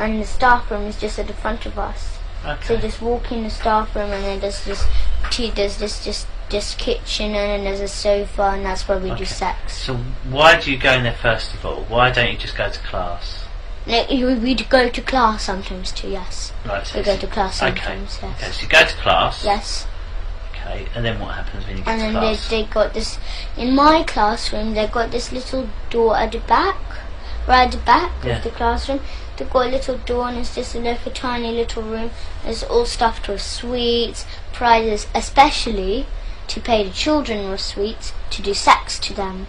And the staff room is just at the front of us. Okay. So just walk in the staff room, and then there's this kitchen, and then there's a sofa, and that's where we do sex. So why do you go in there first of all? Why don't you just go to class? Like, we'd go to class sometimes too. Yes. Right. So we go to class sometimes. Okay. Yes. Okay. So you go to class. Yes. Okay. And then what happens when you get to class? And then they got this in my classroom. They got this little door at the back, right at the back of the classroom. They got a little door, and it's just like a tiny little room. It's all stuffed with sweets, prizes, especially to pay the children with sweets to do sex to them.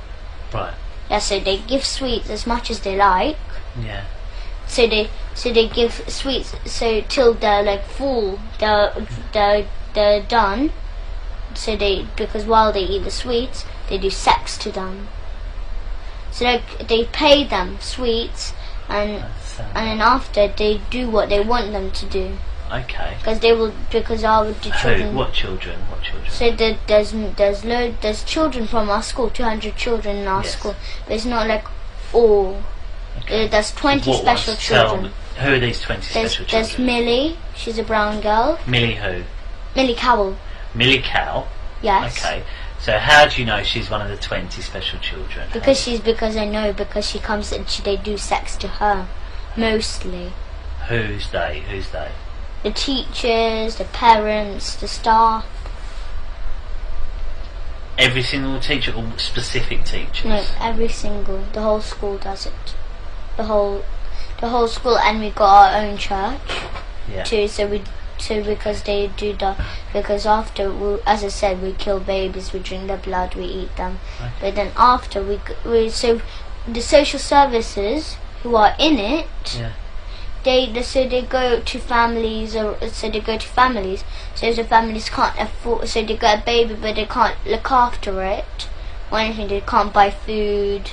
Right. Yeah, so they give sweets as much as they like. Yeah. So they give sweets so till they're like full, they're done. So because while they eat the sweets, they do sex to them. So they pay them sweets, and then after they do what they want them to do. Okay. Because the children. What children? What children? So there's children from our school, 200 children in our school. But it's not like all. Okay. There's 20 special children. Who are these 20 special children? There's Millie. She's a brown girl. Millie who? Millie Cowell. Millie Cow. Yes. Okay. So how do you know she's one of the 20 special children? Because I know, because she comes and they do sex to her, mostly. Who's they? The teachers, the parents, the staff. Every single teacher, or specific teachers? No, the whole school does it. The whole school, and we got our own church too. So because they do that, because after, as I said, we kill babies, we drink their blood, we eat them. Okay. But then after so the social services who are in it, they go to families, So if the families can't afford, so they got a baby but they can't look after it or anything, they can't buy food,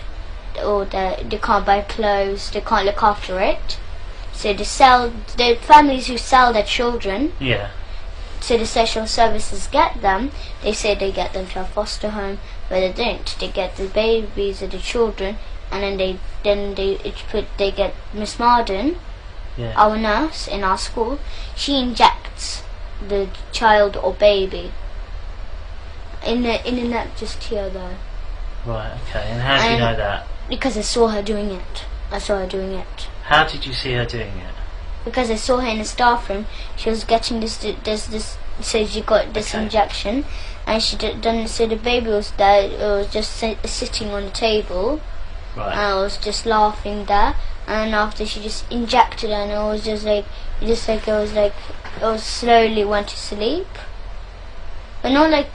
or they can't buy clothes, they can't look after it. So the families who sell their children. Yeah. So the social services get them. They say they get them to a foster home, but they don't. They get the babies or the children, and then they get Miss Marden, our nurse in our school. She injects the child or baby in the neck just here though. Right. Okay. And how do you know that? Because I saw her doing it. How did you see her doing it? Because I saw her in the staff room. She was getting this. So she got this injection, and she done. So the baby was there. It was just sitting on the table, right. And I was just laughing there. And after she just injected her, and it was it was slowly went to sleep. But not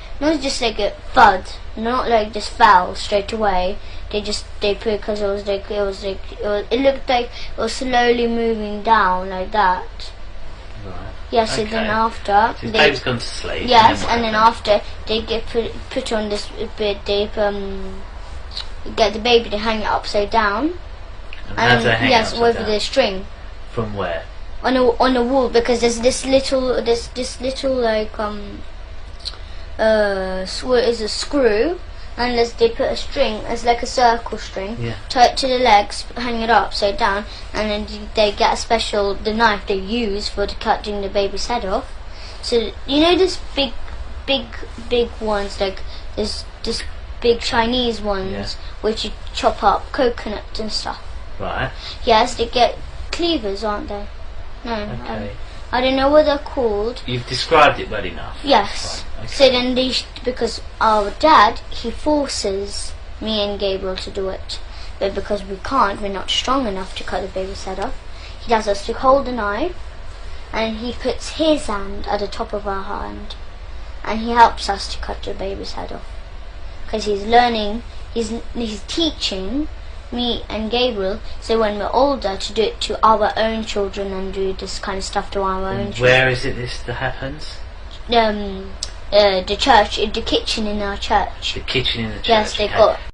just like a thud, not like just fell straight away. They put, because it looked like it was slowly moving down like that. Right. Yes. Okay. So then after so the baby's gone to sleep. Yes, and then after they get put on this bit, they get the baby to hang it upside down. And how do they hang it upside down? With the string. From where? On the wall, because there's this little like is a screw, unless they put a string, as like a circle string, Yeah. tie it to the legs, hang it upside down, and then they get the knife they use for cutting the baby's head off. So you know this big ones, like this big Chinese ones, which you chop up coconut and stuff. Right. Yes, they get cleavers, aren't they? No. Okay. I don't know what they're called. You've described it well enough. Yes. Right, okay. So then because our dad, he forces me and Gabriel to do it. But because we can't, we're not strong enough to cut the baby's head off, he does us to hold the knife, and he puts his hand at the top of our hand, and he helps us to cut the baby's head off. Because he's learning, he's teaching me and Gabriel, so when we're older, to do it to our own children and do this kind of stuff to our own children. Where is it that happens? The church, the kitchen in our church. The kitchen in the church. Yes, they okay. got